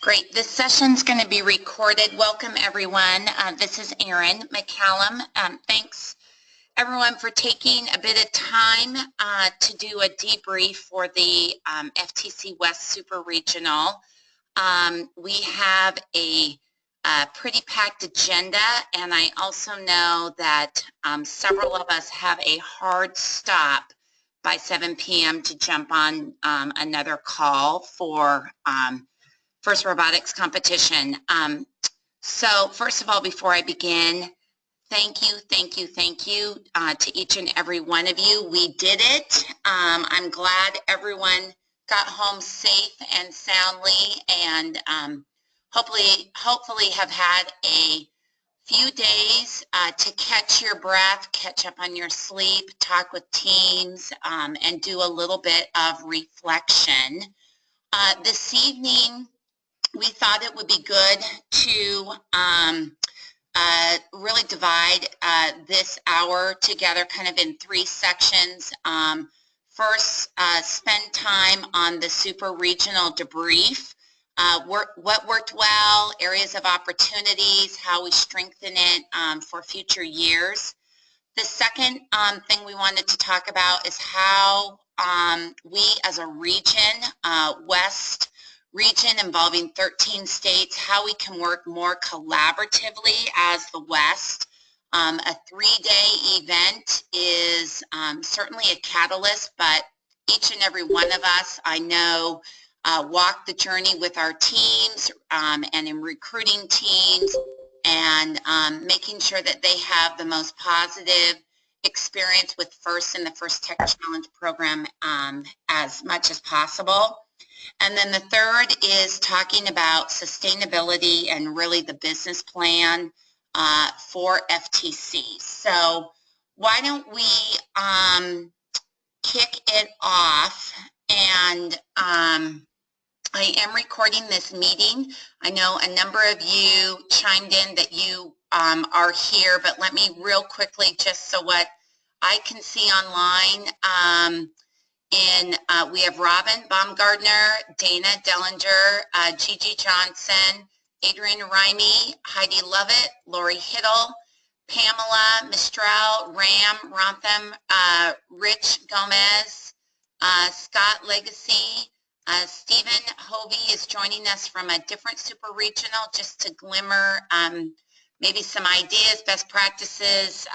Great. This session's going to be recorded. Welcome, everyone. This is Erin McCallum. Thanks, everyone, for taking a bit of time to do a debrief for the FTC West Super Regional. We have a pretty packed agenda, and I also know that several of us have a hard stop by 7 p.m. to jump on another call for first robotics competition. So first of all, before I begin, thank you to each and every one of you. We did it. I'm glad everyone got home safe and soundly, and hopefully have had a few days to catch your breath, catch up on your sleep, talk with teams, and do a little bit of reflection. This evening, we thought it would be good to really divide this hour together kind of in three sections. First, spend time on the super regional debrief, what worked well, areas of opportunities, how we strengthen it for future years. The second thing we wanted to talk about is how we as a region, West region involving 13 states, how we can work more collaboratively as the West. A 3-day event is certainly a catalyst, but each and every one of us, I know, walk the journey with our teams and in recruiting teams and making sure that they have the most positive experience with FIRST and the FIRST Tech Challenge program as much as possible. And then the third is talking about sustainability and really the business plan for FTC. So why don't we kick it off? And I am recording this meeting. I know a number of you chimed in that you are here, but let me real quickly, just so what I can see online, we have Robin Baumgartner, Dana Dellinger, Gigi Johnson, Adrian Rimey, Heidi Lovett, Lori Hiddle, Pamela Mistral, Ram Rontham, Rich Gomez, Scott Legacy, Stephen Hovey is joining us from a different super regional, just to glimmer maybe some ideas, best practices,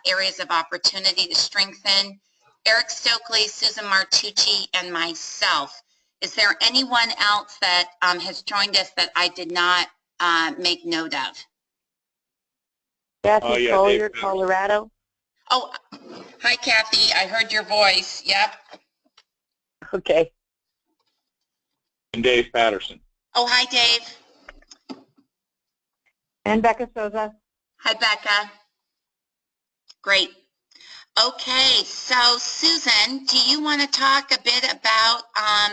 areas of opportunity to strengthen. Eric Stokely, Susan Martucci, and myself. Is there anyone else that has joined us that I did not make note of? Kathy Collier, Colorado. Oh, hi, Kathy. I heard your voice. Yep. Okay. And Dave Patterson. Oh, hi, Dave. And Becca Souza. Hi, Becca. Great. Okay, so Susan, do you want to talk a bit about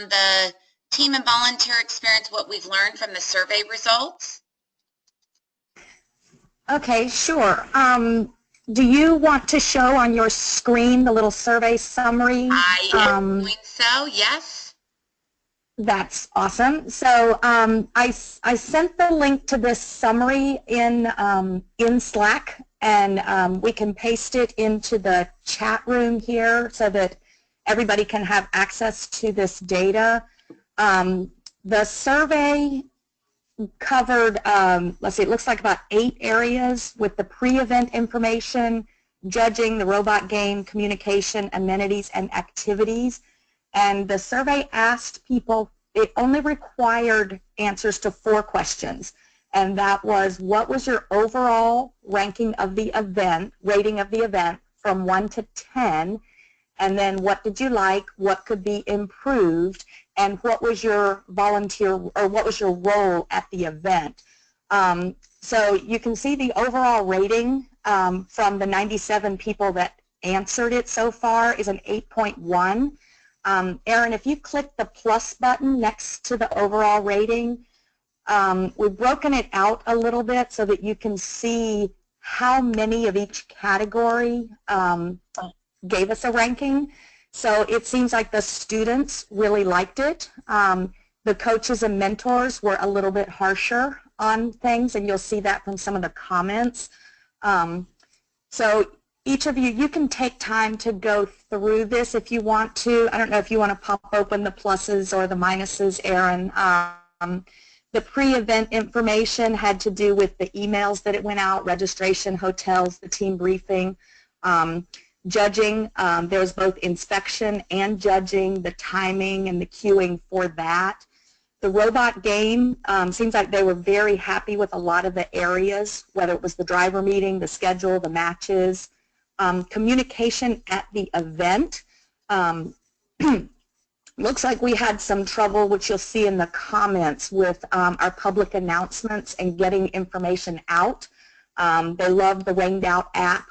the team and volunteer experience, what we've learned from the survey results? Okay, sure. Do you want to show on your screen the little survey summary? I am doing so, yes. That's awesome. So I sent the link to this summary in Slack, and we can paste it into the chat room here so that everybody can have access to this data. The survey covered, let's see, it looks like about 8 areas with the pre-event information, judging, the robot game, communication, amenities, and activities. And the survey asked people, it only required answers to 4 questions. And that was, what was your overall ranking of the event, rating of the event from 1 to 10? And then what did you like, what could be improved, and what was your volunteer, or what was your role at the event? So you can see the overall rating from the 97 people that answered it so far is an 8.1. Erin, if you click the plus button next to the overall rating, we've broken it out a little bit so that you can see how many of each category gave us a ranking. So it seems like the students really liked it. The coaches and mentors were a little bit harsher on things, and you'll see that from some of the comments. So each of you, you can take time to go through this if you want to. I don't know if you want to pop open the pluses or the minuses, Aaron. The pre-event information had to do with the emails that it went out, registration, hotels, the team briefing. Judging, there was both inspection and judging, the timing and the queuing for that. The robot game, seems like they were very happy with a lot of the areas, whether it was the driver meeting, the schedule, the matches. Communication at the event. Looks like we had some trouble, which you'll see in the comments, with our public announcements and getting information out. They love the Rained Out app.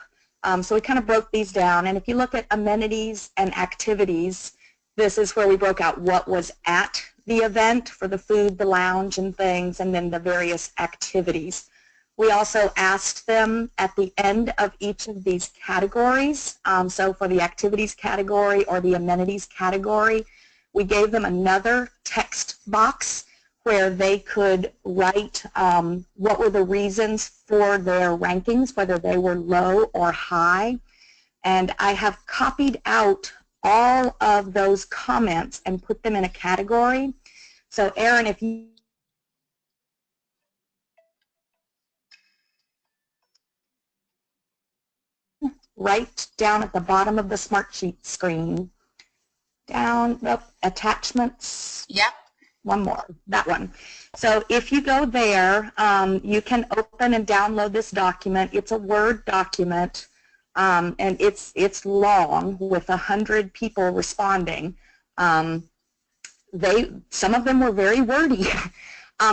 So we kind of broke these down. And if you look at amenities and activities, this is where we broke out what was at the event for the food, the lounge and things, and then the various activities. We also asked them at the end of each of these categories, so for the activities category or the amenities category, we gave them another text box where they could write what were the reasons for their rankings, whether they were low or high. And I have copied out all of those comments and put them in a category. So Aaron, if you right down at the bottom of the Smartsheet screen, down, attachments. Yep. One more, that one. So if you go there, you can open and download this document. It's a Word document, and it's long with 100 people responding. Some of them were very wordy.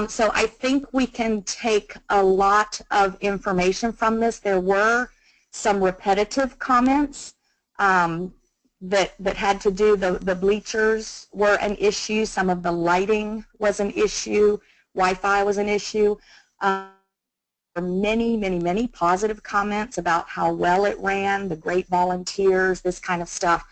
So I think we can take a lot of information from this. There were some repetitive comments that had to do, the bleachers were an issue, some of the lighting was an issue, Wi-Fi was an issue. Many positive comments about how well it ran, the great volunteers, this kind of stuff.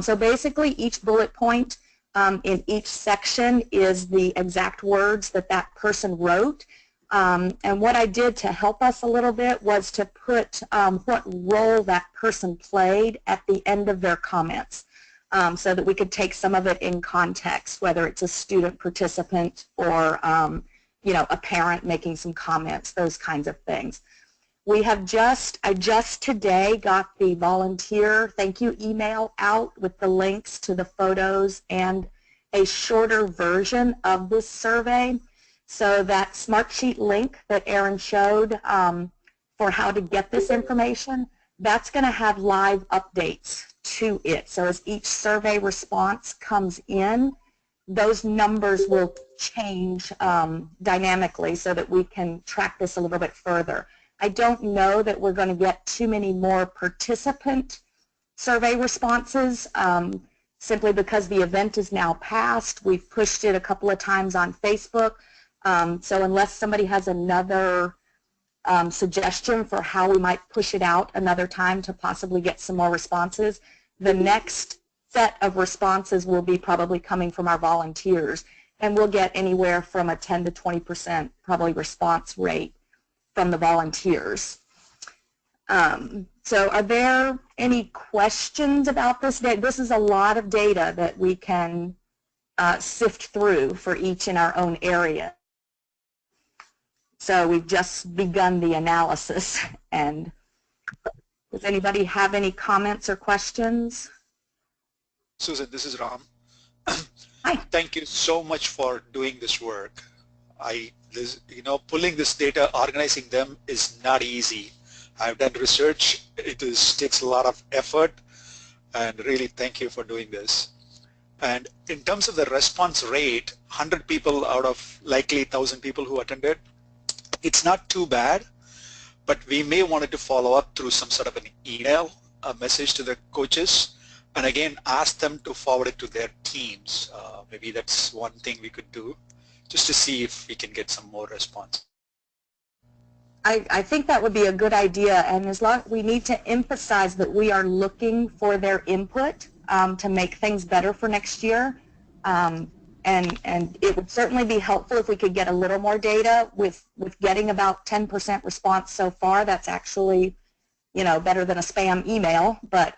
So basically each bullet point in each section is the exact words that that person wrote. And what I did to help us a little bit was to put what role that person played at the end of their comments, so that we could take some of it in context, whether it's a student participant or you know, a parent making some comments, those kinds of things. We have I just today got the volunteer thank you email out with the links to the photos and a shorter version of this survey. So that Smartsheet link that Aaron showed for how to get this information, that's going to have live updates to it. So as each survey response comes in, those numbers will change dynamically so that we can track this a little bit further. I don't know that we're going to get too many more participant survey responses simply because the event is now passed. We've pushed it a couple of times on Facebook. So unless somebody has another suggestion for how we might push it out another time to possibly get some more responses, the next set of responses will be probably coming from our volunteers, and we'll get anywhere from a 10 to 20% probably response rate from the volunteers. So are there any questions about this? This is a lot of data that we can sift through for each in our own area. So we've just begun the analysis. And does anybody have any comments or questions? Susan, this is Ram. Hi. Thank you so much for doing this work. Pulling this data, organizing them is not easy. I've done research. It takes a lot of effort, and really thank you for doing this. And in terms of the response rate, 100 people out of likely 1,000 people who attended, it's not too bad, but we may want to follow up through some sort of an email, a message to the coaches, and again ask them to forward it to their teams. Maybe that's one thing we could do, just to see if we can get some more response. I think that would be a good idea, and as long we need to emphasize that we are looking for their input to make things better for next year. and it would certainly be helpful if we could get a little more data. With getting about 10% response so far, that's actually, you know, better than a spam email, but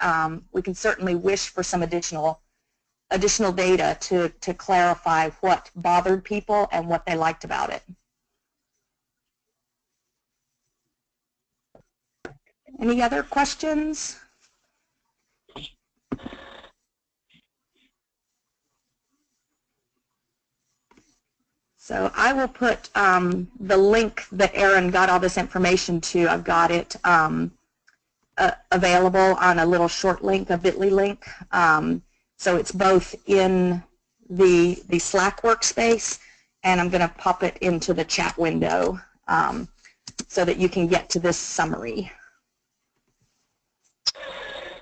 we can certainly wish for some additional data to clarify what bothered people and what they liked about it. Any other questions? So I will put the link that Erin got all this information to. I've got it available on a little short link, a bit.ly link. So it's both in the Slack workspace, and I'm going to pop it into the chat window so that you can get to this summary.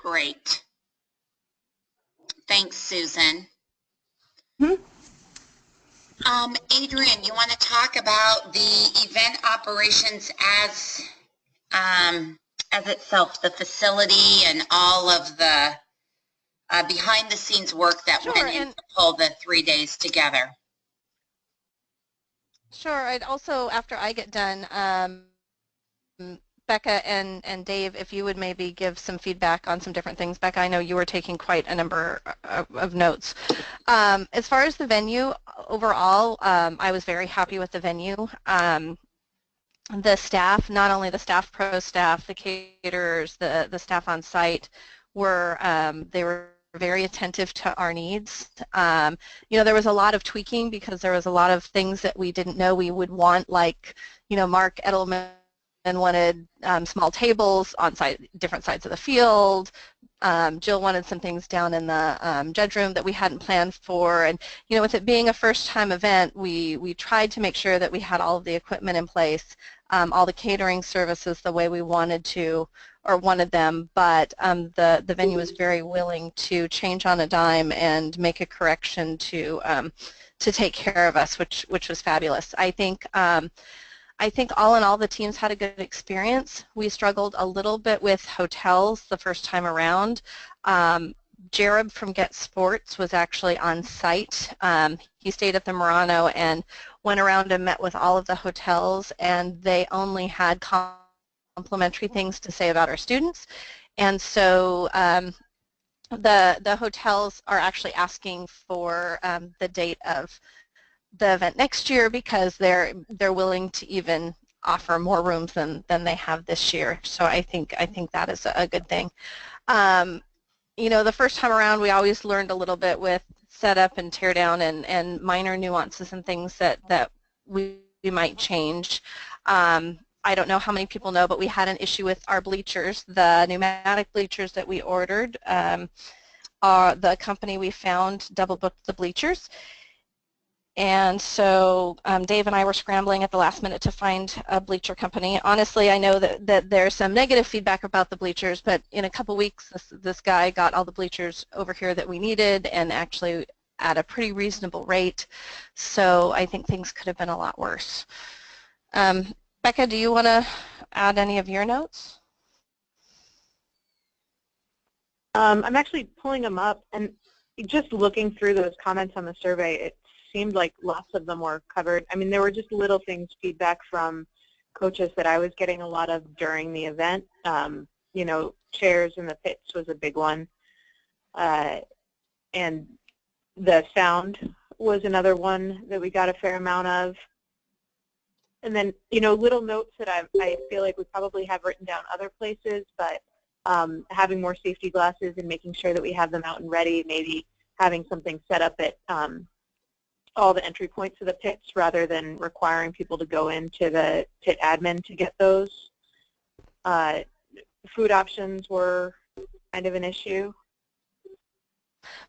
Great. Thanks, Susan. Adrian, you want to talk about the event operations as itself, the facility and all of the behind-the-scenes work that Sure, went in to pull the 3 days together? Sure. I'd also, after I get done, Becca and Dave, if you would maybe give some feedback on some different things. Becca, I know you were taking quite a number of notes. As far as the venue, overall, I was very happy with the venue. The staff, not only the staff, pro staff, the caterers, the staff on site, they were very attentive to our needs. You know, there was a lot of tweaking because there was a lot of things that we didn't know we would want, like, you know, Mark Edelman wanted small tables on different sides of the field. Jill wanted some things down in the judge room that we hadn't planned for, and you know, with it being a first-time event, we tried to make sure that we had all of the equipment in place, all the catering services the way we wanted to or wanted them, but the venue was very willing to change on a dime and make a correction to take care of us, which was fabulous. I think all in all the teams had a good experience. We struggled a little bit with hotels the first time around. Jared from Get Sports was actually on site. He stayed at the Murano and went around and met with all of the hotels, and they only had complimentary things to say about our students. And so the hotels are actually asking for the date of the event next year because they're willing to even offer more rooms than they have this year. So I think that is a good thing. You know, the first time around we always learned a little bit with setup and tear down and minor nuances and things that we might change. I don't know how many people know, but we had an issue with our bleachers. The pneumatic bleachers that we ordered, the company we found double booked the bleachers. And so Dave and I were scrambling at the last minute to find a bleacher company. Honestly, I know that there's some negative feedback about the bleachers, but in a couple weeks, this guy got all the bleachers over here that we needed, and actually at a pretty reasonable rate. So I think things could have been a lot worse. Becca, do you want to add any of your notes? I'm actually pulling them up, and just looking through those comments on the survey, it seemed like lots of them were covered. I mean, there were just little things, feedback from coaches that I was getting a lot of during the event. You know, chairs in the pits was a big one. And the sound was another one that we got a fair amount of. And then, you know, little notes that I feel like we probably have written down other places, but having more safety glasses and making sure that we have them out and ready, maybe having something set up at all the entry points of the pits rather than requiring people to go into the pit admin to get those. Food options were kind of an issue.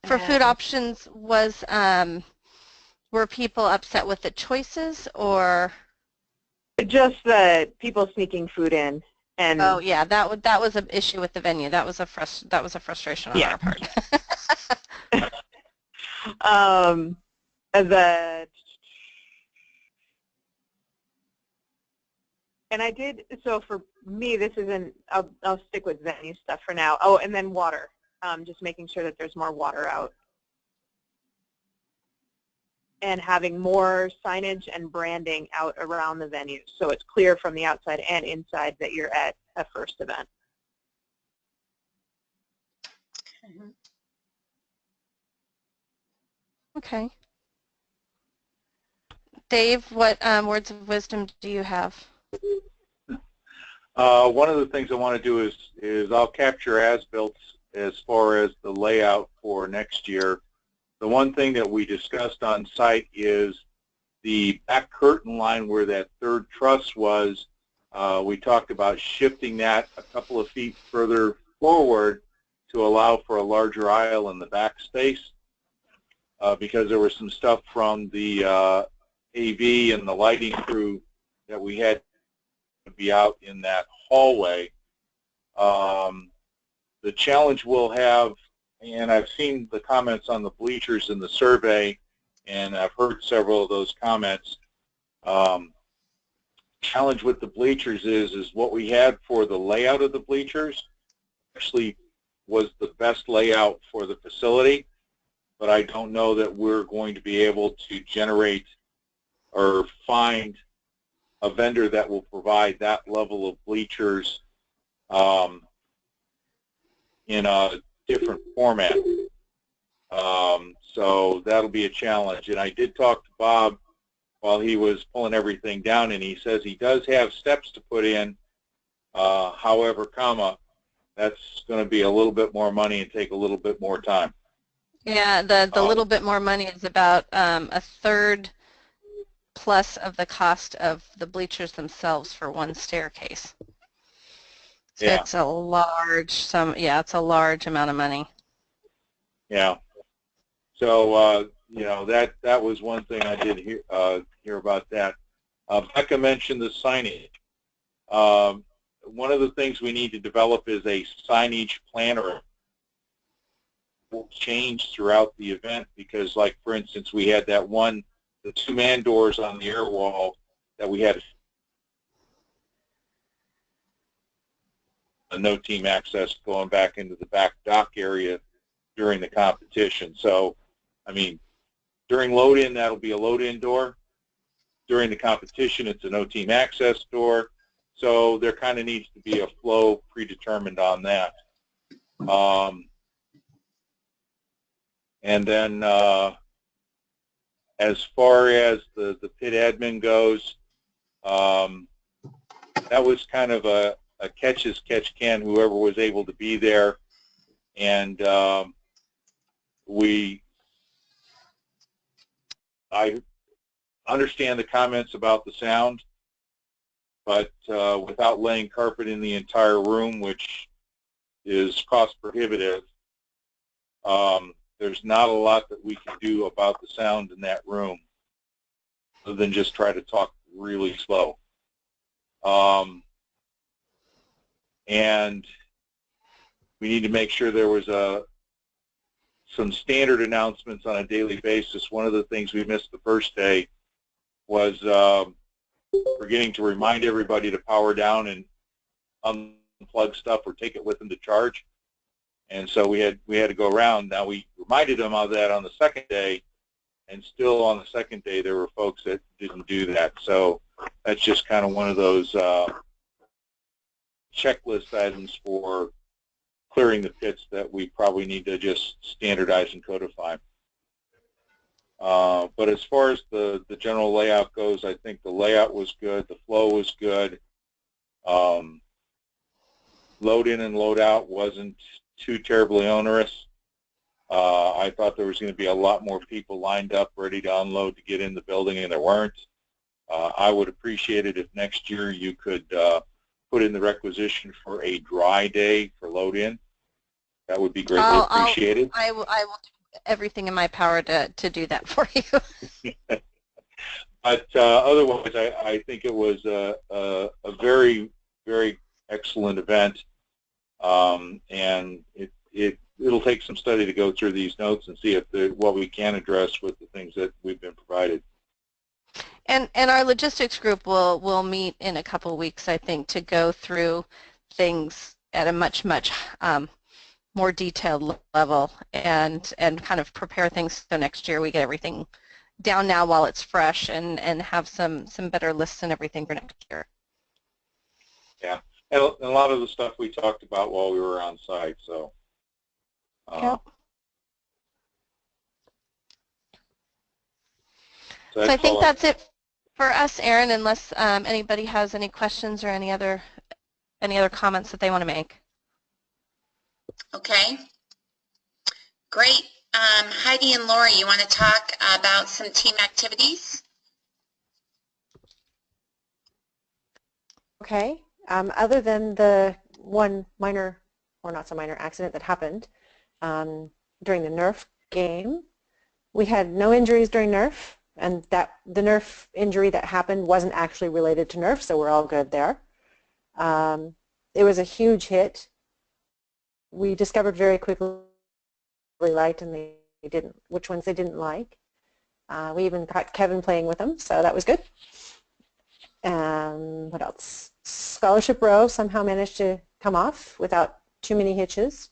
For food options, were people upset with the choices, or just the people sneaking food in? And oh yeah, that was an issue with the venue. That was a frustration on our part. And I did, so for me, this isn't, I'll stick with venue stuff for now. Oh, and then water, just making sure that there's more water out. and having more signage and branding out around the venue so it's clear from the outside and inside that you're at a first event. Okay. Dave, what words of wisdom do you have? One of the things I want to do is I'll capture as-built as far as the layout for next year. The one thing that we discussed on site is the back curtain line where that third truss was. We talked about shifting that a couple of feet further forward to allow for a larger aisle in the back space because there was some stuff from the AV and the lighting crew that we had to be out in that hallway. The challenge we'll have, and I've seen the comments on the bleachers in the survey, and I've heard several of those comments. Challenge with the bleachers is what we had for the layout of the bleachers actually was the best layout for the facility, but I don't know that we're going to be able to generate or find a vendor that will provide that level of bleachers in a different format. So that'll be a challenge. And I did talk to Bob while he was pulling everything down, and he says he does have steps to put in. However, that's going to be a little bit more money and take a little bit more time. Yeah, the little bit more money is about a third plus of the cost of the bleachers themselves for one staircase. So Yeah. it's a large it's a large amount of money. Yeah. So you know, that was one thing I did hear about that. Becca mentioned the signage. One of the things we need to develop is a signage planner. Will change throughout the event because, like for instance, we had that one, the two-man doors on the air wall that we had no team access going back into the back dock area during the competition. So, I mean, during load-in, that'll be a load-in door. During the competition, it's a no team access door. So there kind of needs to be a flow predetermined on that. And then as far as the pit admin goes, that was kind of a catch as catch can, whoever was able to be there. And I understand the comments about the sound, but without laying carpet in the entire room, which is cost prohibitive, there's not a lot that we can do about the sound in that room other than just try to talk really slow. And we need to make sure there was some standard announcements on a daily basis. One of the things we missed the first day was forgetting to remind everybody to power down and unplug stuff or take it with them to charge. And so we had to go around. Now we reminded them of that on the second day, and still on the second day there were folks that didn't do that. So that's just kind of one of those checklist items for clearing the pits that we probably need to just standardize and codify. But as far as the general layout goes, I think the layout was good, the flow was good. Load in and load out wasn't too terribly onerous. I thought there was going to be a lot more people lined up ready to unload to get in the building, and there weren't. I would appreciate it if next year you could put in the requisition for a dry day for load in. That would be greatly appreciated. I will do everything in my power to do that for you. But otherwise, I think it was a very, very excellent event, and it'll take some study to go through these notes and see if what we can address with the things that we've been provided. And our logistics group will meet in a couple of weeks, I think, to go through things at a much more detailed level and kind of prepare things so next year we get everything down now while it's fresh and have some better lists and everything for next year. Yeah, and a lot of the stuff we talked about while we were on site. So. Yep. So I think that's it for us, Erin, unless anybody has any questions or any other comments that they want to make. Okay. Great. Heidi and Lori, you want to talk about some team activities? Okay. Other than the one minor, or not so minor, accident that happened during the Nerf game, we had no injuries during Nerf, and that the Nerf injury that happened wasn't actually related to Nerf, so we're all good there. It was a huge hit. We discovered very quickly what they liked and they didn't, which ones they didn't like. We even got Kevin playing with them, so that was good. What else? Scholarship row somehow managed to come off without too many hitches.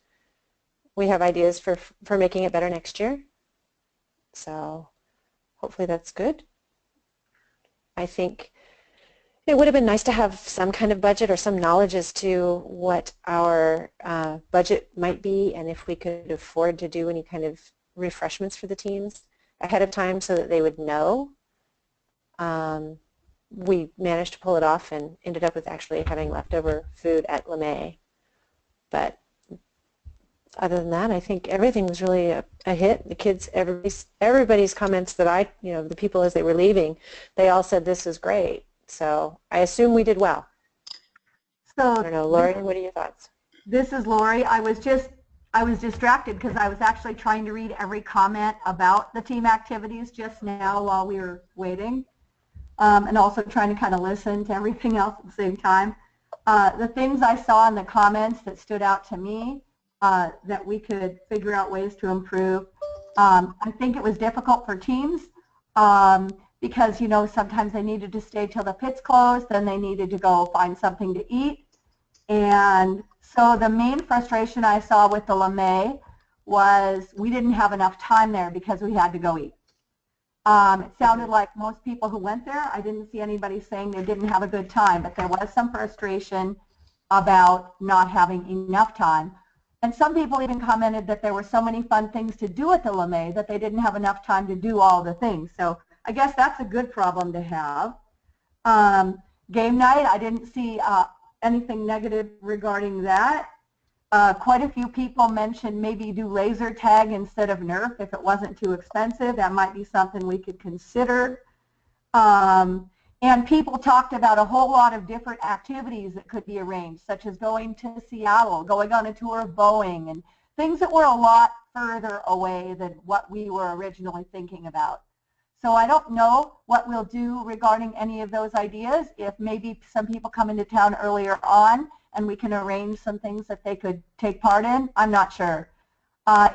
We have ideas for making it better next year. So hopefully that's good. I think it would have been nice to have some kind of budget or some knowledge as to what our budget might be and if we could afford to do any kind of refreshments for the teams ahead of time so that they would know. We managed to pull it off and ended up with actually having leftover food at LeMay. But other than that, I think everything was really a hit. The kids, everybody's comments that the people as they were leaving, they all said this is great. So I assume we did well. So I don't know, Lori, what are your thoughts? This is Lori. I was distracted because I was actually trying to read every comment about the team activities just now while we were waiting, and also trying to kind of listen to everything else at the same time. The things I saw in the comments that stood out to me that we could figure out ways to improve. I think it was difficult for teams because, sometimes they needed to stay till the pits closed, then they needed to go find something to eat. And so the main frustration I saw with the LeMay was we didn't have enough time there because we had to go eat. It sounded like most people who went there, I didn't see anybody saying they didn't have a good time, but there was some frustration about not having enough time. And some people even commented that there were so many fun things to do at the LeMay that they didn't have enough time to do all the things. So I guess that's a good problem to have. Game night, I didn't see anything negative regarding that. Quite a few people mentioned maybe do laser tag instead of Nerf if it wasn't too expensive. That might be something we could consider. And people talked about a whole lot of different activities that could be arranged, such as going to Seattle, going on a tour of Boeing, and things that were a lot further away than what we were originally thinking about. So I don't know what we'll do regarding any of those ideas, if maybe some people come into town earlier on and we can arrange some things that they could take part in. I'm not sure.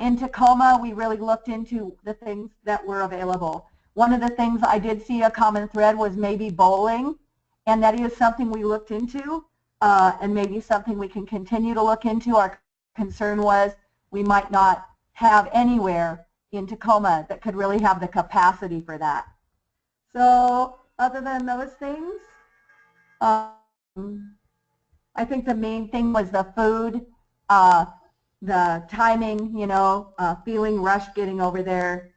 In Tacoma, we really looked into the things that were available. One of the things I did see a common thread was maybe bowling, and that is something we looked into and maybe something we can continue to look into. Our concern was we might not have anywhere in Tacoma that could really have the capacity for that. So other than those things, I think the main thing was the food, the timing, feeling rushed getting over there.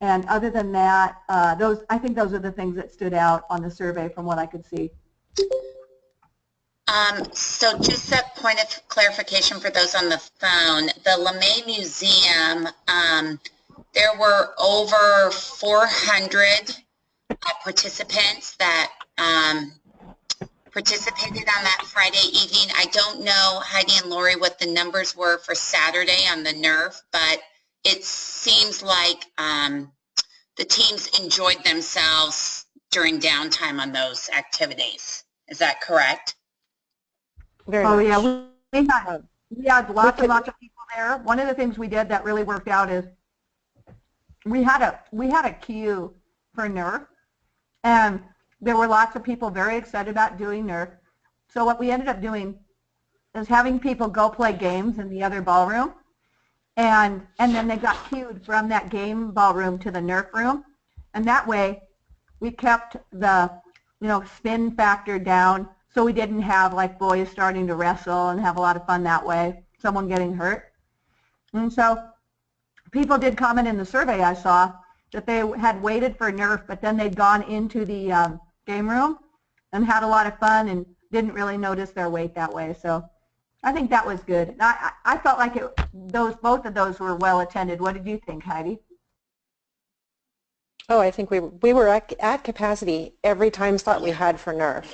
And other than that, I think those are the things that stood out on the survey from what I could see. So just a point of clarification for those on the phone, the LeMay Museum, there were over 400 participants that participated on that Friday evening. I don't know, Heidi and Lori, what the numbers were for Saturday on the Nerf, but it seems like the teams enjoyed themselves during downtime on those activities. Is that correct? Very much. Yeah, we had lots and lots of people there. One of the things we did that really worked out is we had a queue for Nerf, and there were lots of people very excited about doing Nerf. So what we ended up doing is having people go play games in the other ballroom, and then they got queued from that game ballroom to the Nerf room. And that way, we kept the, spin factor down, so we didn't have like boys starting to wrestle and have a lot of fun that way, someone getting hurt. And so people did comment in the survey I saw that they had waited for Nerf, but then they'd gone into the game room and had a lot of fun and didn't really notice their wait that way. So I think that was good. I felt like both of those were well attended. What did you think, Heidi? Oh, I think we were at capacity every time slot we had for Nerf.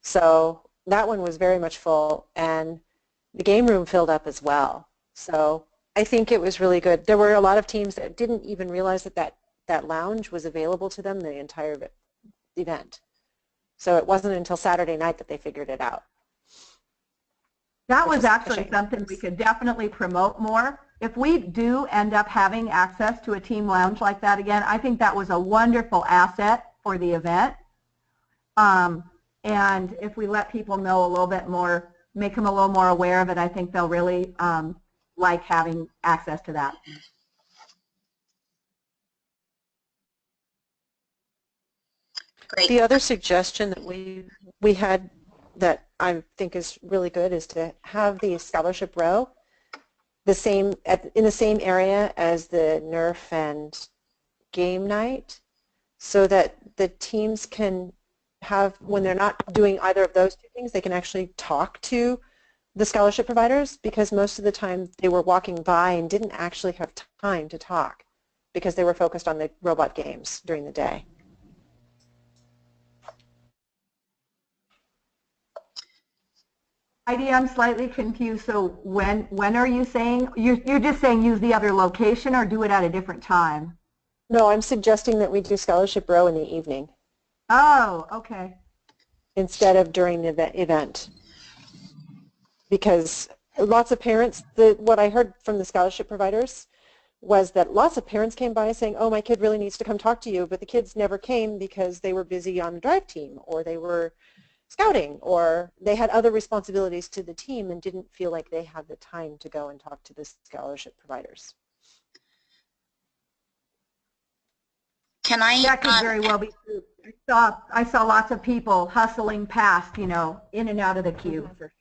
So that one was very much full, and the game room filled up as well. So I think it was really good. There were a lot of teams that didn't even realize that lounge was available to them the entire event. So it wasn't until Saturday night that they figured it out. That was actually something we could definitely promote more. If we do end up having access to a team lounge like that again, I think that was a wonderful asset for the event. And if we let people know a little bit more, make them a little more aware of it, I think they'll really like having access to that. Great. The other suggestion that we had that I think is really good is to have the scholarship row in the same area as the Nerf and game night, so that the teams can have, when they're not doing either of those two things, they can actually talk to the scholarship providers, because most of the time they were walking by and didn't actually have time to talk because they were focused on the robot games during the day. Heidi, I'm slightly confused. So when are you saying, you're just saying use the other location or do it at a different time? No, I'm suggesting that we do scholarship row in the evening. Oh, okay. Instead of during the event. Because lots of parents, what I heard from the scholarship providers was that lots of parents came by saying, oh, my kid really needs to come talk to you, but the kids never came because they were busy on the drive team, or they were scouting, or they had other responsibilities to the team and didn't feel like they had the time to go and talk to the scholarship providers. That could very well be true. I saw lots of people hustling past, in and out of the queue. For sure.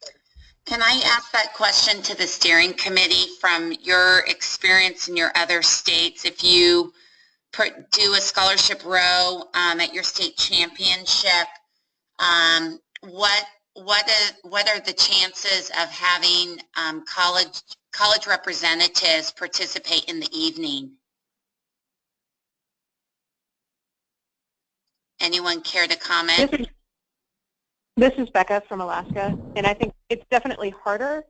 Can I ask that question to the steering committee from your experience in your other states? If you do a scholarship row at your state championship, what are the chances of having college representatives participate in the evening? Anyone care to comment? This is Becca from Alaska, and I think it's definitely harder.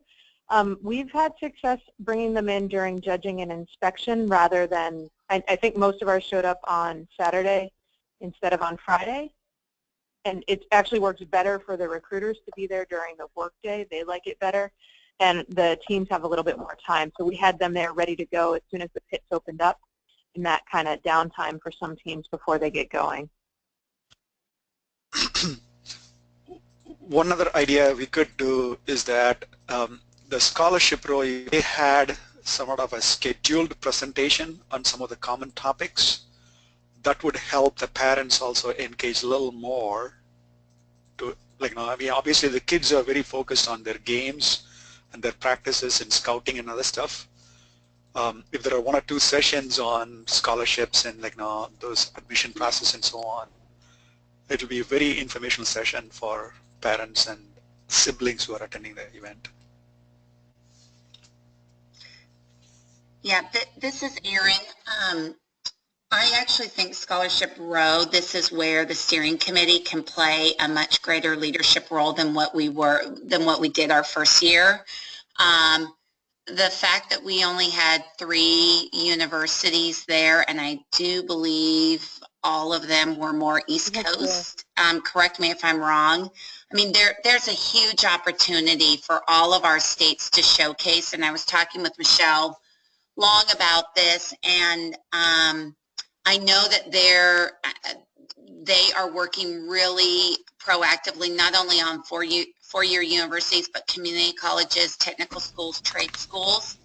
We've had success bringing them in during judging and inspection rather than, I think most of ours showed up on Saturday instead of on Friday. And it actually works better for the recruiters to be there during the workday. They like it better. And the teams have a little bit more time. So we had them there ready to go as soon as the pits opened up, and that kind of downtime for some teams before they get going. One other idea we could do is that the scholarship row, they had somewhat of a scheduled presentation on some of the common topics. That would help the parents also engage a little more. Obviously the kids are very focused on their games and their practices in scouting and other stuff. If there are 1 or 2 sessions on scholarships and those admission process and so on, it will be a very informational session for parents and siblings who are attending the event. Yeah, this is Erin. I actually think scholarship row, this is where the steering committee can play a much greater leadership role than what we did our first year. The fact that we only had 3 universities there, and I do believe all of them were more East Coast. Correct me if I'm wrong. I mean, there's a huge opportunity for all of our states to showcase, and I was talking with Michelle long about this, and I know that they are working really proactively, not only on four-year universities, but community colleges, technical schools, trade schools.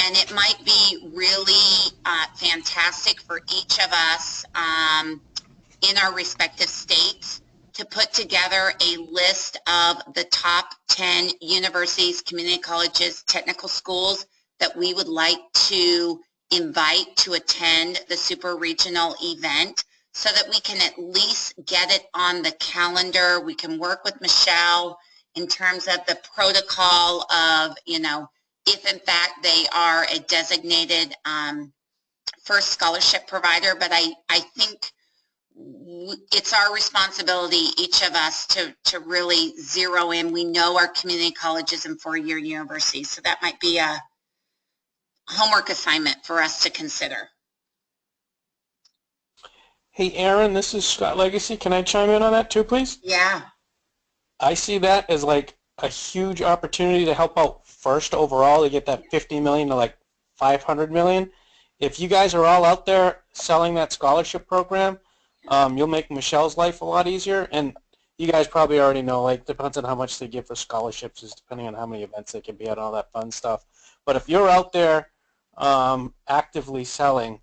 And it might be really fantastic for each of us in our respective states to put together a list of the top 10 universities, community colleges, technical schools that we would like to invite to attend the super regional event, so that we can at least get it on the calendar. We can work with Michelle in terms of the protocol of, if in fact they are a designated first scholarship provider. But I think it's our responsibility, each of us, to really zero in. We know our community colleges and four-year universities, so that might be a homework assignment for us to consider. Hey, Aaron, this is Scott Legacy. Can I chime in on that too, please? Yeah. I see that as like a huge opportunity to help out first overall to get that 50 million to like 500 million. If you guys are all out there selling that scholarship program, you'll make Michelle's life a lot easier. And you guys probably already know, like, depends on how much they give for scholarships, is depending on how many events they can be at, all that fun stuff. But if you're out there actively selling,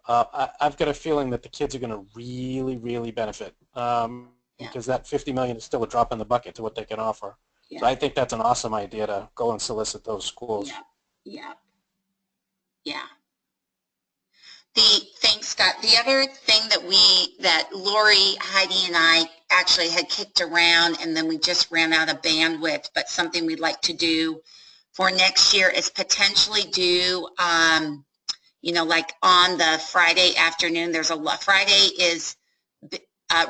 I've got a feeling that the kids are going to really, really benefit because that 50 million is still a drop in the bucket to what they can offer. Yeah. So I think that's an awesome idea to go and solicit those schools. Yeah. Thanks, Scott. The other thing that Lori, Heidi, and I actually had kicked around, and then we just ran out of bandwidth, but something we'd like to do for next year is potentially do, like on the Friday afternoon, Friday is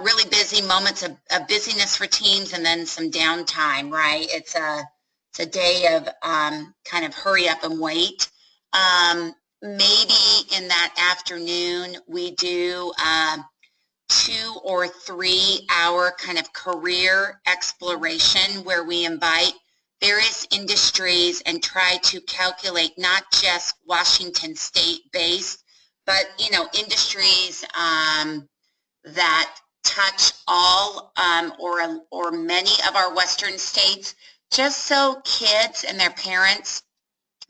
really busy, moments of busyness for teams, and then some downtime, right? It's a day of kind of hurry up and wait. Maybe in that afternoon we do 2 or 3 hour kind of career exploration where we invite various industries and try to calculate not just Washington state based, but industries that touch all or many of our western states, just so kids and their parents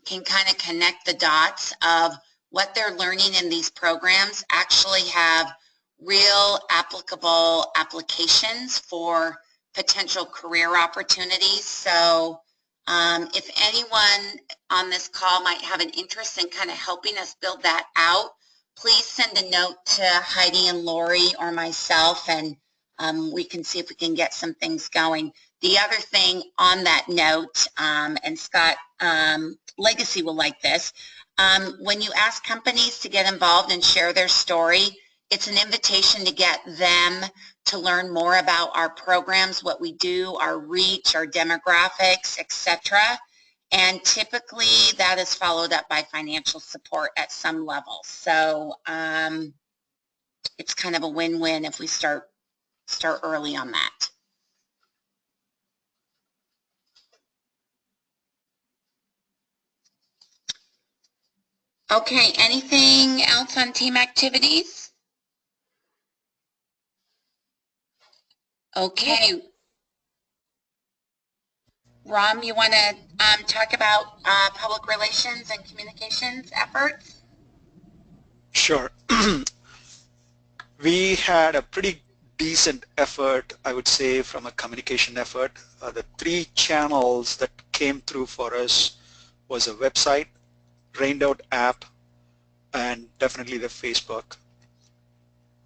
can kind of connect the dots of what they're learning in these programs actually have real applicable applications for potential career opportunities. So if anyone on this call might have an interest in kind of helping us build that out, please send a note to Heidi and Lori or myself, and we can see if we can get some things going. The other thing on that note, and Scott Legacy will like this, when you ask companies to get involved and share their story, it's an invitation to get them to learn more about our programs, what we do, our reach, our demographics, etc. And typically that is followed up by financial support at some level. So it's kind of a win-win if we start early on that. Okay, anything else on team activities? Okay. Ram, you want to talk about public relations and communications efforts? Sure. We had a pretty decent effort, I would say, from a communication effort. The 3 channels that came through for us was a website, Rained Out app, and definitely the Facebook.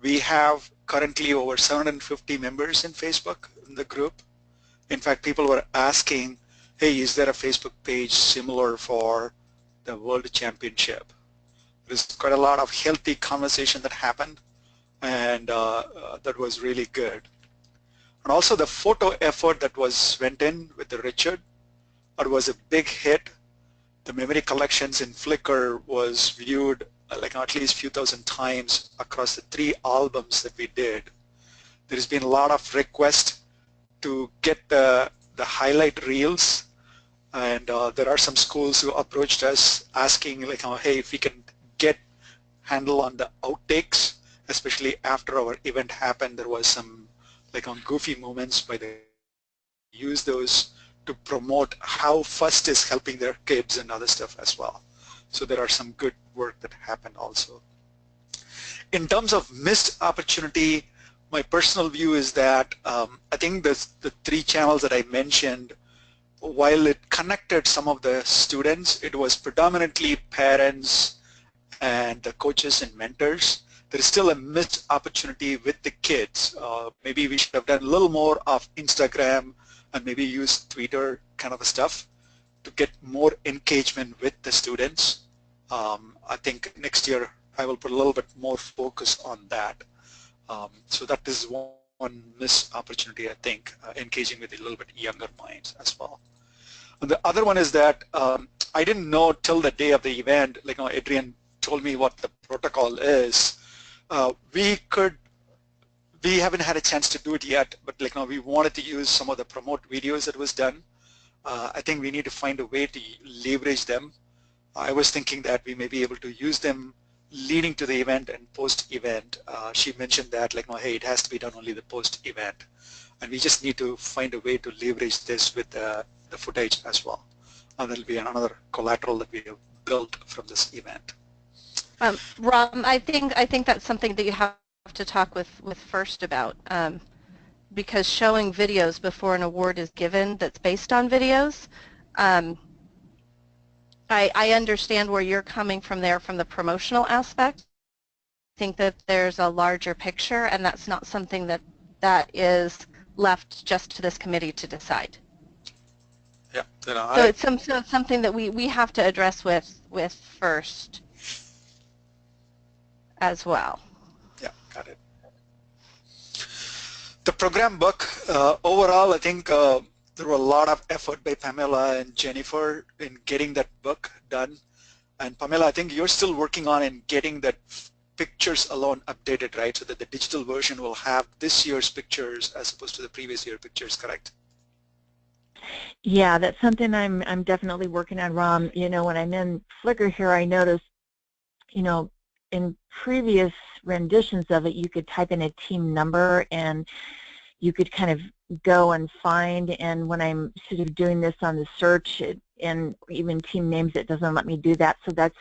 We have currently over 750 members in Facebook in the group. In fact, people were asking, hey, is there a Facebook page similar for the World Championship? There's quite a lot of healthy conversation that happened, and that was really good. And also the photo effort that went in with the Richard, it was a big hit. The memory collections in Flickr was viewed like at least a few thousand times across the 3 albums that we did. There's been a lot of requests to get the highlight reels, and there are some schools who approached us asking, like, hey, if we can get handle on the outtakes, especially after our event happened. There was some goofy moments by the use those to promote how FUST is helping their kids and other stuff as well. So there are some good work that happened also. In terms of missed opportunity, my personal view is that I think the three channels that I mentioned, while it connected some of the students, it was predominantly parents and the coaches and mentors. There is still a missed opportunity with the kids. Maybe we should have done a little more of Instagram and maybe use Twitter kind of stuff to get more engagement with the students. I think next year I will put a little bit more focus on that. So that is one missed opportunity, I think, engaging with a little bit younger minds as well. And the other one is that I didn't know till the day of the event, like Adrian told me what the protocol is. We haven't had a chance to do it yet, but we wanted to use some of the promote videos that was done. I think we need to find a way to leverage them. I was thinking that we may be able to use them leading to the event and post-event. She mentioned that hey, it has to be done only the post-event. And we just need to find a way to leverage this with the footage as well. And there'll be another collateral that we have built from this event. Ram, I think that's something that you have to talk with FIRST about, because showing videos before an award is given that's based on videos, I understand where you're coming from there from the promotional aspect. I think that there's a larger picture, and that's not something that is left just to this committee to decide. Yeah, so it's something that we have to address with FIRST as well. Yeah, got it. The program book, overall, I think there were a lot of effort by Pamela and Jennifer in getting that book done. And Pamela, I think you're still working on and getting that pictures alone updated, right? So that the digital version will have this year's pictures as opposed to the previous year pictures, correct? Yeah, that's something I'm definitely working on, Ram. When I'm in Flickr here, I noticed, in previous renditions of it, you could type in a team number and you could kind of go and find, and when I'm sort of doing this on the search and even team names, it doesn't let me do that. So that's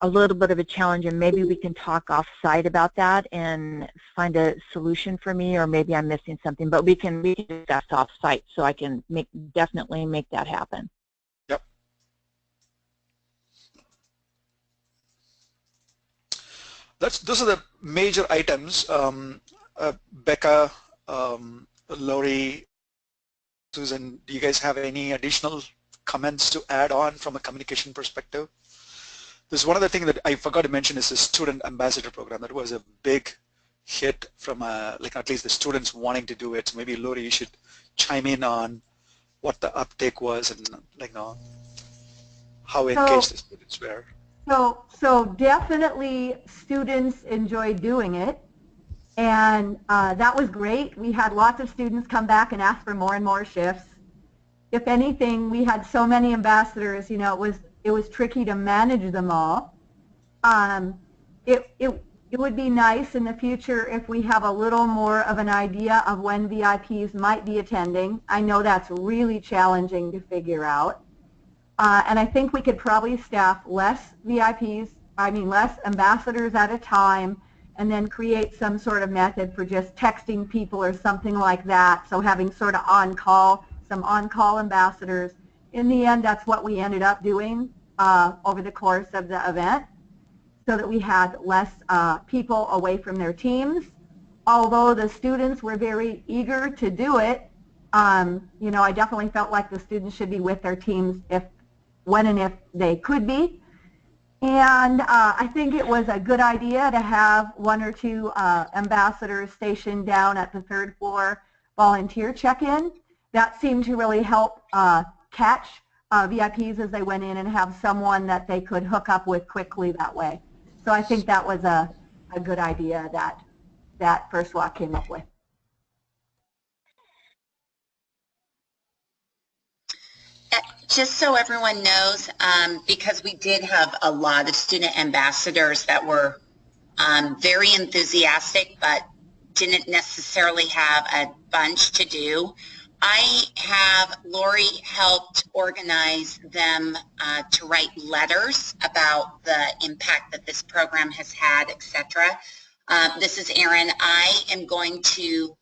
a little bit of a challenge, and maybe we can talk off-site about that and find a solution for me, or maybe I'm missing something, but we can discuss off-site so I can definitely make that happen. Yep. Those are the major items. Becca, Lori, Susan, do you guys have any additional comments to add on from a communication perspective? There's one other thing that I forgot to mention is the student ambassador program. That was a big hit from at least the students wanting to do it. So maybe Lori, you should chime in on what the uptake was and how engaged the students were. So definitely students enjoyed doing it, and that was great. We had lots of students come back and ask for more and more shifts. If anything, we had so many ambassadors, it was tricky to manage them all. It would be nice in the future if we have a little more of an idea of when VIPs might be attending. I know that's really challenging to figure out. And I think we could probably staff less less ambassadors at a time, and then create some sort of method for just texting people or something like that. So having sort of some on-call ambassadors. In the end, that's what we ended up doing over the course of the event, so that we had less people away from their teams. Although the students were very eager to do it, I definitely felt like the students should be with their teams when and if they could be. And I think it was a good idea to have one or two ambassadors stationed down at the third floor volunteer check-in. That seemed to really help catch VIPs as they went in and have someone that they could hook up with quickly that way. So I think that was a good idea that First Walk came up with. Just so everyone knows, because we did have a lot of student ambassadors that were very enthusiastic but didn't necessarily have a bunch to do, I have Lori helped organize them to write letters about the impact that this program has had, etc. This is Erin. I am going to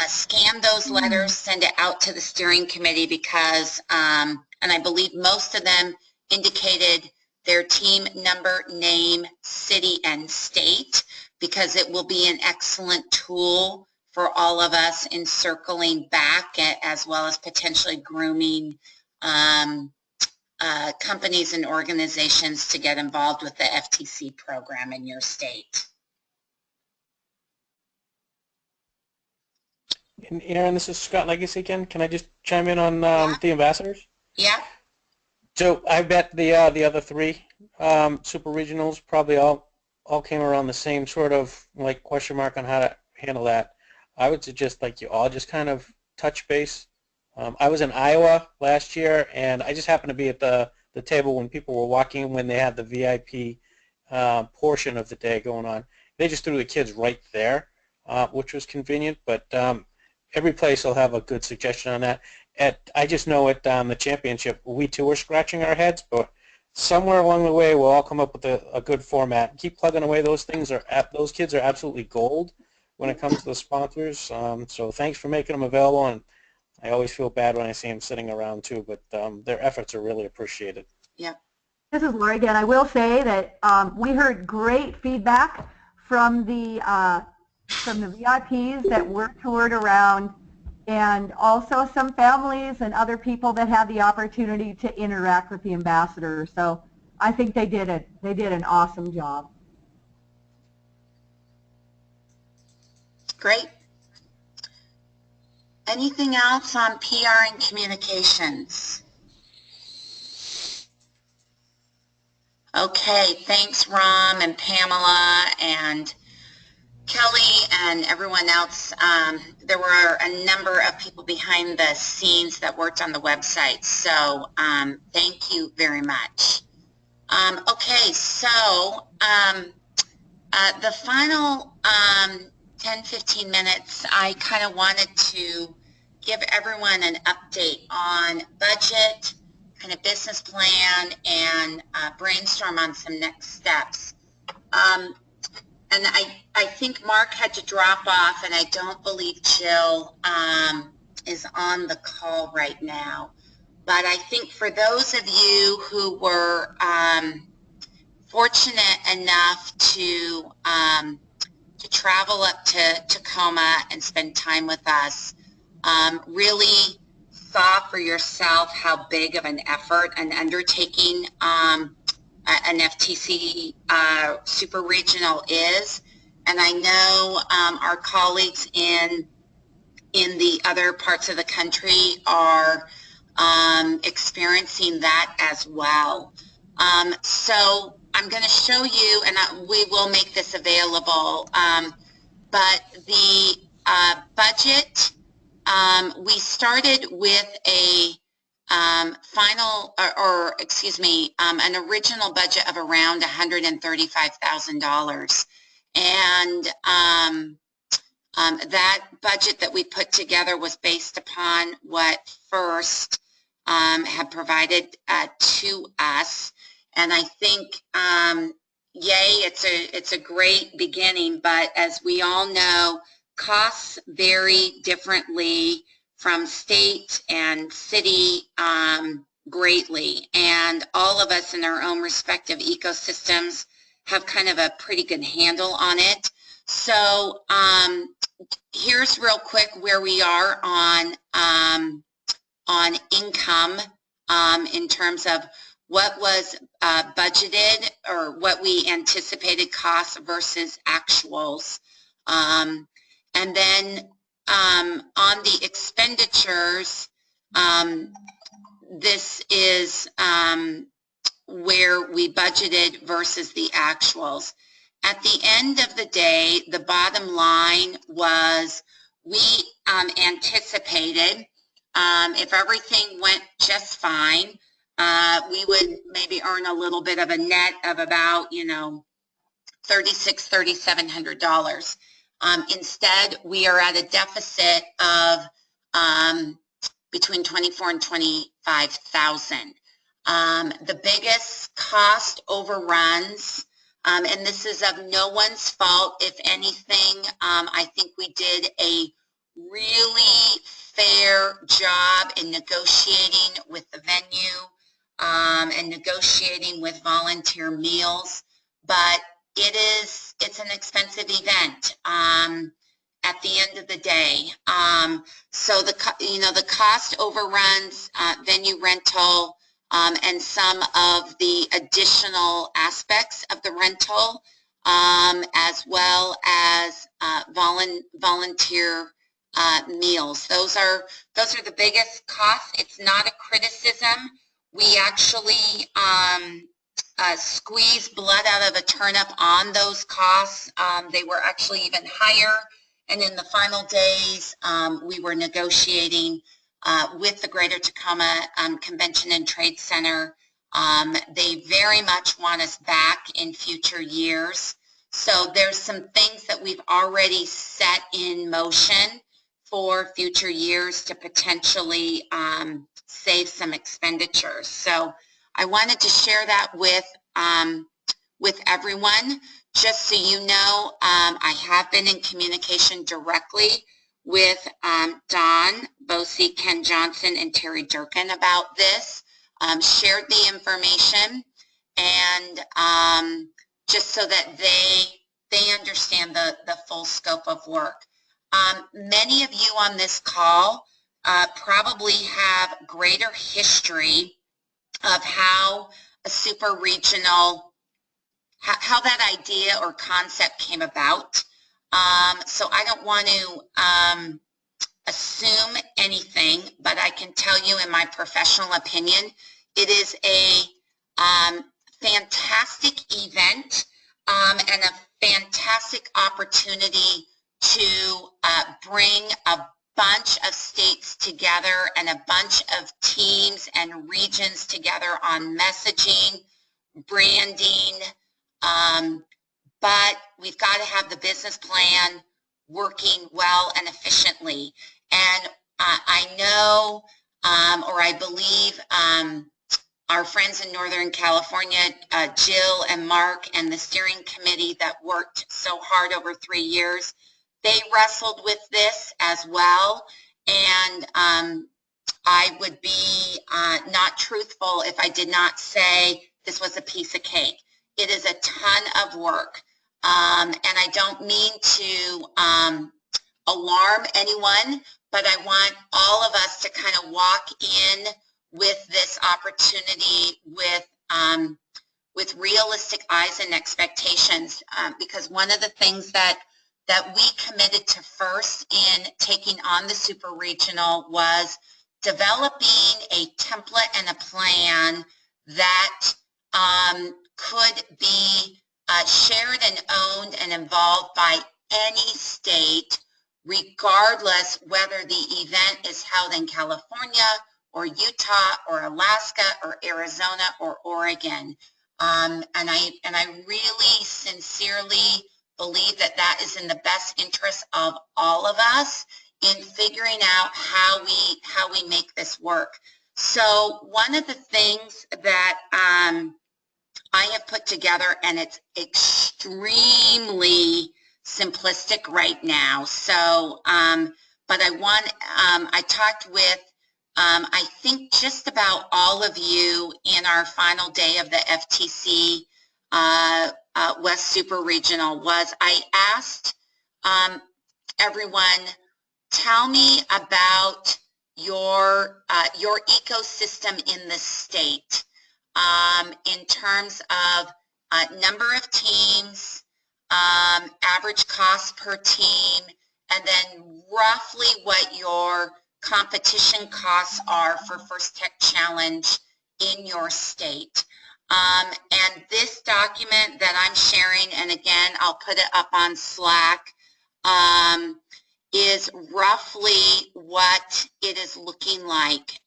scan those letters, send it out to the steering committee because, and I believe most of them indicated their team number, name, city, and state, because it will be an excellent tool for all of us in circling back, as well as potentially grooming companies and organizations to get involved with the FTC program in your state. And Aaron, this is Scott Legacy again. Can I just chime in on the ambassadors? Yeah. So I bet the other three super regionals probably all came around the same sort of like question mark on how to handle that. I would suggest like you all just kind of touch base. I was in Iowa last year, and I just happened to be at the table when people were walking when they had the VIP portion of the day going on. They just threw the kids right there, which was convenient, but every place will have a good suggestion on that. I just know at the championship, we too are scratching our heads, but somewhere along the way we'll all come up with a good format. Keep plugging away. Those kids are absolutely gold when it comes to the sponsors. So thanks for making them available, and I always feel bad when I see them sitting around too, but their efforts are really appreciated. Yeah. This is Lori again. I will say that we heard great feedback from the VIPs that were toured around, and also some families and other people that had the opportunity to interact with the ambassadors. So I think they did an awesome job. Great. Anything else on PR and communications? Okay, thanks Rom and Pamela and Kelly and everyone else. There were a number of people behind the scenes that worked on the website, so thank you very much. Okay, so the final 10-15 minutes, I kind of wanted to give everyone an update on budget, kind of business plan, and brainstorm on some next steps. And I think Mark had to drop off, and I don't believe Jill is on the call right now. But I think for those of you who were fortunate enough to travel up to Tacoma and spend time with us, really saw for yourself how big of an effort and undertaking an FTC super regional is. And I know our colleagues in the other parts of the country are experiencing that as well. So I'm going to show you, and we will make this available, but the budget, we started with a an original budget of around $135,000. And that budget that we put together was based upon what FIRST had provided to us. And I think, yay, it's a great beginning, but as we all know, costs vary differently from state and city greatly, and all of us in our own respective ecosystems have kind of a pretty good handle on it. So here's real quick where we are on income in terms of what was budgeted or what we anticipated costs versus actuals. And then on the expenditures, this is where we budgeted versus the actuals. At the end of the day, the bottom line was we anticipated if everything went just fine, we would maybe earn a little bit of a net of about, $3,700. Instead, we are at a deficit of between 24 and 25,000. The biggest cost overruns, and this is of no one's fault. If anything, I think we did a really fair job in negotiating with the venue and negotiating with volunteer meals, but it's an expensive event at the end of the day. So the cost overruns, venue rental, and some of the additional aspects of the rental, as well as volunteer meals. Those are the biggest costs. It's not a criticism. We actually squeezed blood out of a turnip on those costs. They were actually even higher. And in the final days, we were negotiating with the Greater Tacoma Convention and Trade Center. They very much want us back in future years. So there's some things that we've already set in motion for future years to potentially save some expenditures. So I wanted to share that with everyone. Just so you know, I have been in communication directly with Don Bosey, Ken Johnson, and Terry Durkin about this, shared the information, and just so that they understand the full scope of work. Many of you on this call probably have greater history of how a super regional, how that idea or concept came about. So I don't want to assume anything, but I can tell you in my professional opinion, it is a fantastic event and a fantastic opportunity to bring a bunch of states together and a bunch of teams and regions together on messaging, branding, but we've got to have the business plan working well and efficiently. And I know, or I believe, our friends in Northern California, Jill and Mark and the steering committee that worked so hard over 3 years, they wrestled with this as well. And I would be not truthful if I did not say this was a piece of cake. It is a ton of work. And I don't mean to alarm anyone, but I want all of us to kind of walk in with this opportunity with realistic eyes and expectations, because one of the things that we committed to first in taking on the super regional was developing a template and a plan that could be shared and owned and involved by any state, regardless whether the event is held in California or Utah or Alaska or Arizona or Oregon. And I really sincerely believe that that is in the best interest of all of us in figuring out how we make this work. So one of the things that I have put together, and it's extremely simplistic right now. So, but I talked with, I think just about all of you in our final day of the FTC West Super Regional I asked everyone, tell me about your ecosystem in the state in terms of number of teams, average cost per team, and then roughly what your competition costs are for First Tech Challenge in your state. And this document that I'm sharing, and again, I'll put it up on Slack, is roughly what it is looking like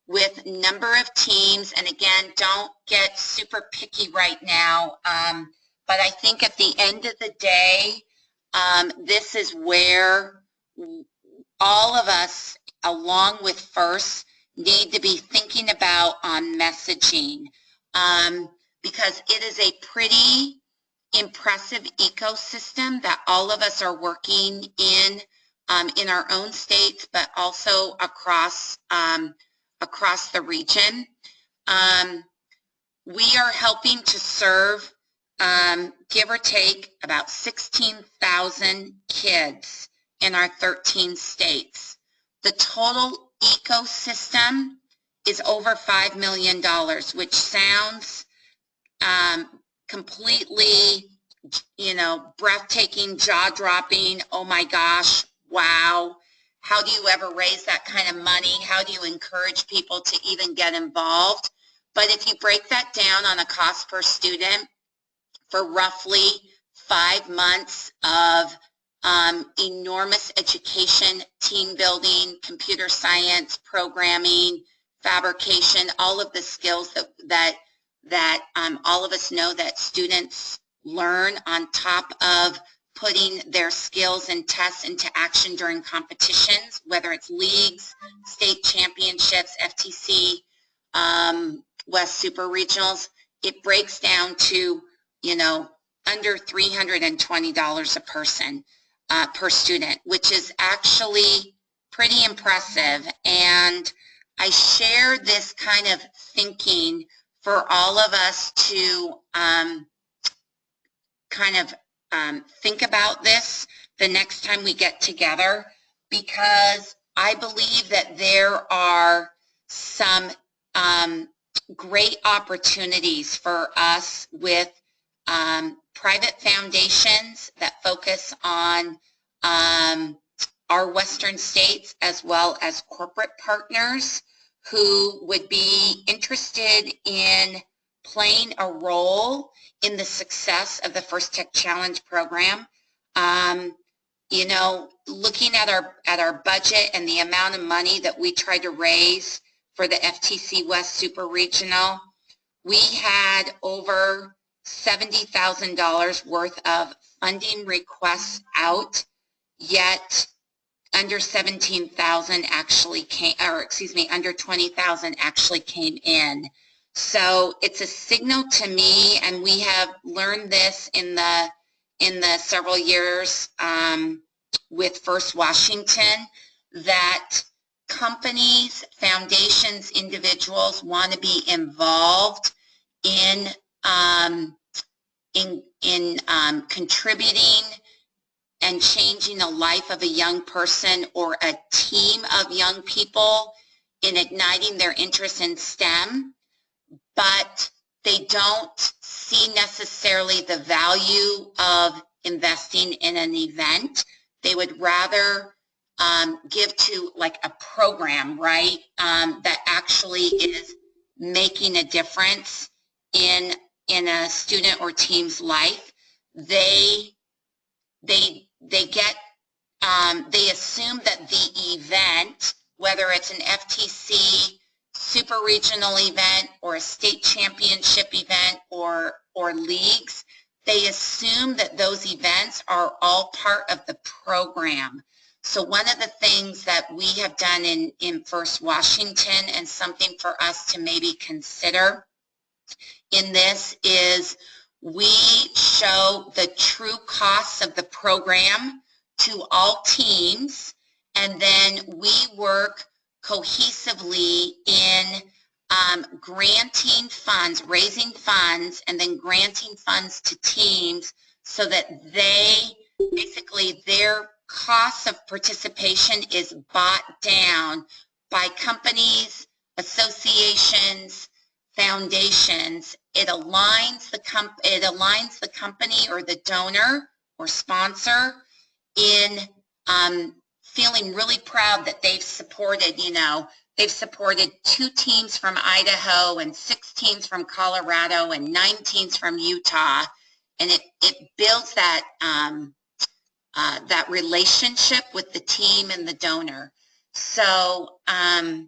with number of teams. And again, don't get super picky right now, but I think at the end of the day, this is where all of us along with FIRST, need to be thinking about on messaging, because it is a pretty impressive ecosystem that all of us are working in our own states, but also across the region. We are helping to serve, give or take, about 16,000 kids in our 13 states. The total ecosystem is over $5 million, which sounds completely, breathtaking, jaw-dropping. Oh my gosh, wow. How do you ever raise that kind of money? How do you encourage people to even get involved? But if you break that down on a cost per student for roughly 5 months of enormous education, team building, computer science, programming, fabrication, all of the skills that all of us know that students learn on top of putting their skills and tests into action during competitions, whether it's leagues, state championships, FTC, West Super Regionals, it breaks down to, under $320 a person per student, which is actually pretty impressive. And I share this kind of thinking for all of us to think about this the next time we get together, because I believe that there are some great opportunities for us with private foundations that focus on our Western states, as well as corporate partners who would be interested in playing a role in the success of the First Tech Challenge program. Looking at our budget and the amount of money that we tried to raise for the FTC West Super Regional, we had over $70,000 worth of funding requests out, yet under 17,000 actually came, or excuse me, under 20,000 actually came in. So it's a signal to me, and we have learned this in the several years with First Washington, that companies, foundations, individuals want to be involved in contributing and changing the life of a young person or a team of young people in igniting their interest in STEM, but they don't see necessarily the value of investing in an event. They would rather give to like a program, right, that actually is making a difference in a student or team's life. They assume that the event, whether it's an FTC super regional event or a state championship event or leagues, they assume that those events are all part of the program. So one of the things that we have done in First Washington, and something for us to maybe consider in this, is we show the true costs of the program to all teams, and then we work cohesively in granting funds, raising funds, and then granting funds to teams so that basically their cost of participation is bought down by companies, associations, foundations. It aligns the company or the donor or sponsor in feeling really proud that they've supported, they've supported 2 teams from Idaho and 6 teams from Colorado and 9 teams from Utah, and it builds that that relationship with the team and the donor. So I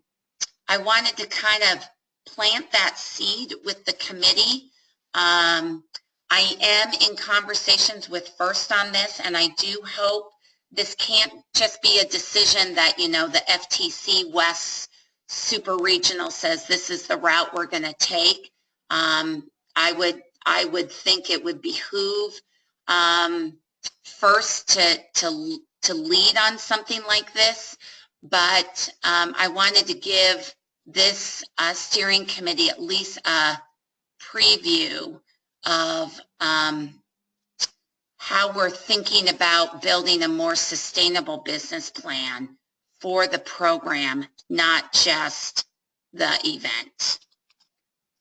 wanted to kind of plant that seed with the committee. I am in conversations with FIRST on this, and I do hope this can't just be a decision that, you know, the FTC West Super Regional says this is the route we're going to take. I would think it would behoove first to lead on something like this, but I wanted to give this steering committee at least a preview of how we're thinking about building a more sustainable business plan for the program, not just the event.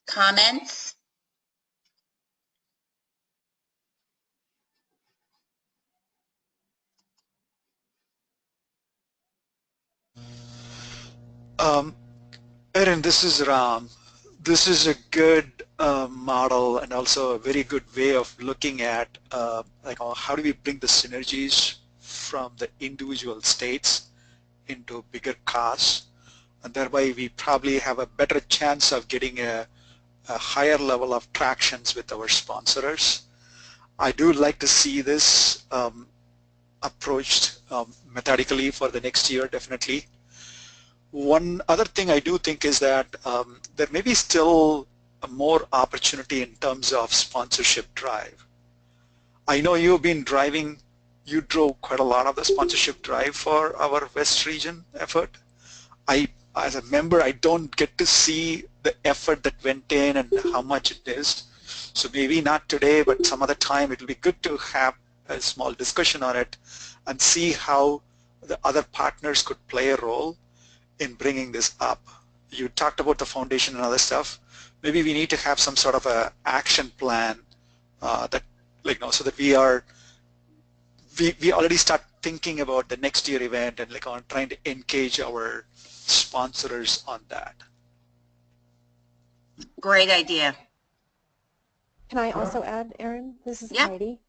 Comments? Erin, this is Ram. This is a good model and also a very good way of looking at like how do we bring the synergies from the individual states into bigger costs, and thereby we probably have a better chance of getting a higher level of tractions with our sponsors. I do like to see this approached methodically for the next year, definitely. One other thing I do think is that there may be still more opportunity in terms of sponsorship drive. I know you've been driving, you drove quite a lot of the sponsorship drive for our West region effort. As a member, I don't get to see the effort that went in and how much it is. So maybe not today, but some other time, it will be good to have a small discussion on it and see how the other partners could play a role in bringing this up. You talked about the foundation and other stuff. Maybe we need to have some sort of a action plan that, like, so that we already start thinking about the next year event and like on trying to engage our sponsors on that. Great idea. Can I also add, Erin? This is Yeah. Heidi.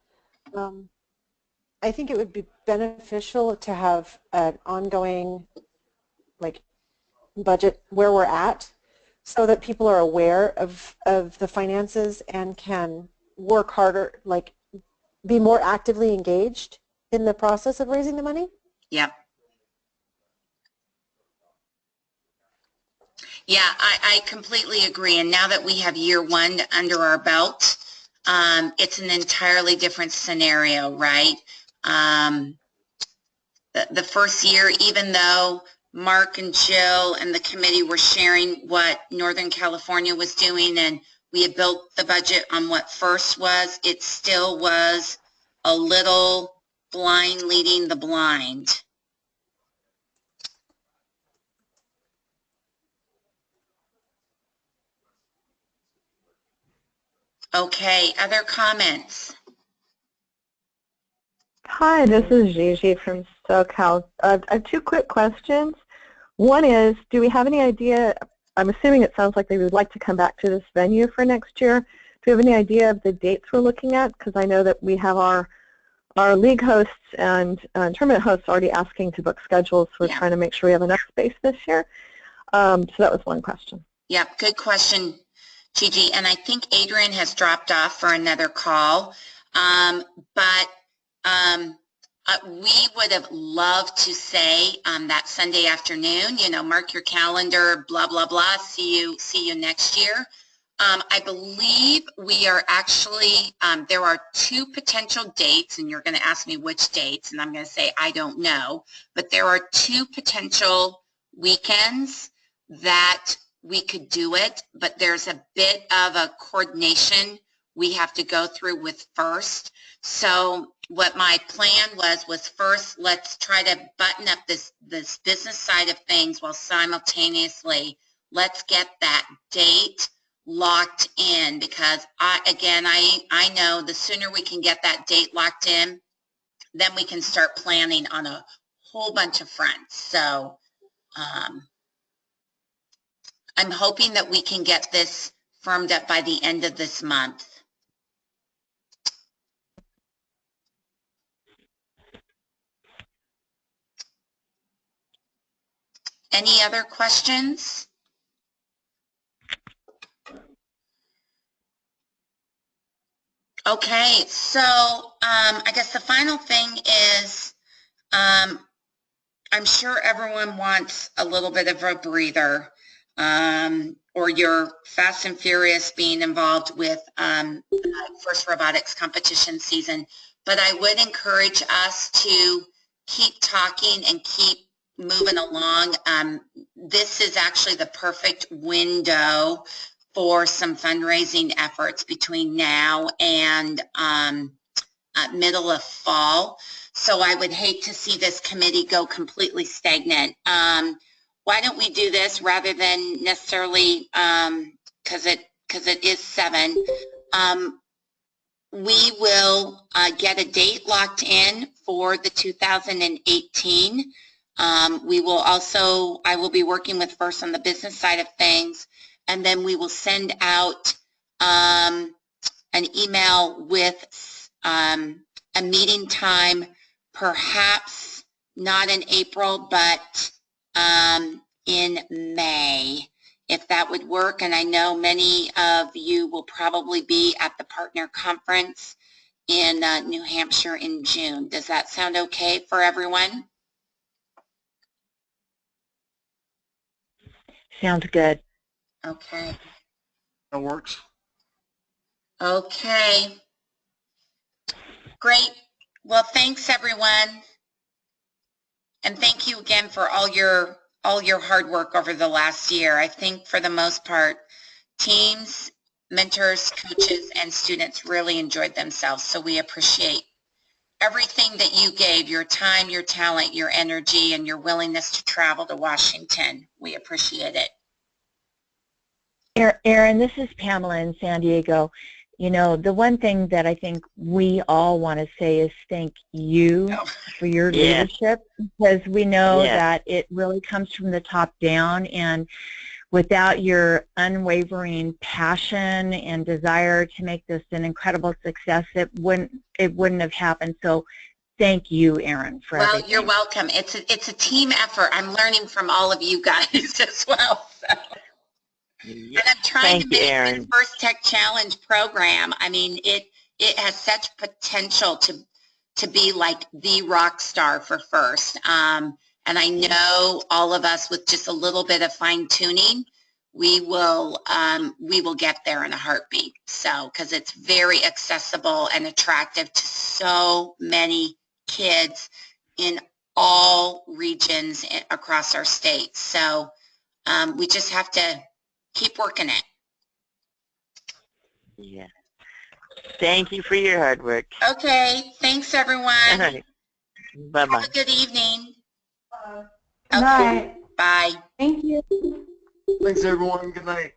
I think it would be beneficial to have an ongoing like budget where we're at so that people are aware of the finances and can work harder, like be more actively engaged in the process of raising the money. Yep. Yeah, I completely agree. And now that we have year one under our belt, it's an entirely different scenario, right? The first year, even though Mark and Jill and the committee were sharing what Northern California was doing and we had built the budget on what FIRST was, it still was a little blind leading the blind. Okay, other comments? Hi, this is Gigi from SoCal. I have two quick questions. One is, do we have any idea, I'm assuming it sounds like they would like to come back to this venue for next year. Do we have any idea of the dates we're looking at? Because I know that we have our league hosts and tournament hosts already asking to book schedules. We're trying to make sure we have enough space this year. So that was one question. Yep, good question, Gigi. And I think Adrian has dropped off for another call. We would have loved to say that Sunday afternoon, you know, mark your calendar, blah, blah, blah, see you next year. I believe we are actually, there are two potential dates, and you're going to ask me which dates, and I'm going to say I don't know, but there are two potential weekends that we could do it, but there's a bit of a coordination we have to go through with FIRST. So what my plan was first, let's try to button up this business side of things while simultaneously let's get that date locked in, because I know the sooner we can get that date locked in, then we can start planning on a whole bunch of fronts. So I'm hoping that we can get this firmed up by the end of this month. Any other questions? Okay, so I guess the final thing is I'm sure everyone wants a little bit of a breather, or you're fast and furious being involved with first robotics competition season. But I would encourage us to keep talking and keep moving along. This is actually the perfect window for some fundraising efforts between now and middle of fall. So I would hate to see this committee go completely stagnant. Why don't we do this rather than necessarily, because it is 7, we will get a date locked in for the 2018. We will also, I will be working with First on the business side of things, and then we will send out an email with a meeting time, perhaps not in April, but in May, if that would work. And I know many of you will probably be at the partner conference in New Hampshire in June. Does that sound okay for everyone? Sounds good. Okay. That works. Okay. Great. Well, thanks everyone. And thank you again for all your hard work over the last year. I think for the most part, teams, mentors, coaches, and students really enjoyed themselves. So we appreciate everything that you gave, your time, your talent, your energy, and your willingness to travel to Washington. We appreciate it. Erin, this is Pamela in San Diego. You know, the one thing that I think we all want to say is thank you for your leadership, because we know that it really comes from the top down, and without your unwavering passion and desire to make this an incredible success, it wouldn't have happened. So thank you, Erin, for everything. Well, you're welcome. It's a team effort. I'm learning from all of you guys as well. So. And I'm trying to make the First Tech Challenge program. I mean, it has such potential to be like the rock star for First. And I know all of us with just a little bit of fine tuning, we will get there in a heartbeat. So, because it's very accessible and attractive to so many kids in all regions across our state. So we just have to keep working it. Yeah. Thank you for your hard work. Okay. Thanks, everyone. All right. Bye-bye. Have a good evening. Good night. Bye. Thank you. Thanks, everyone. Good night.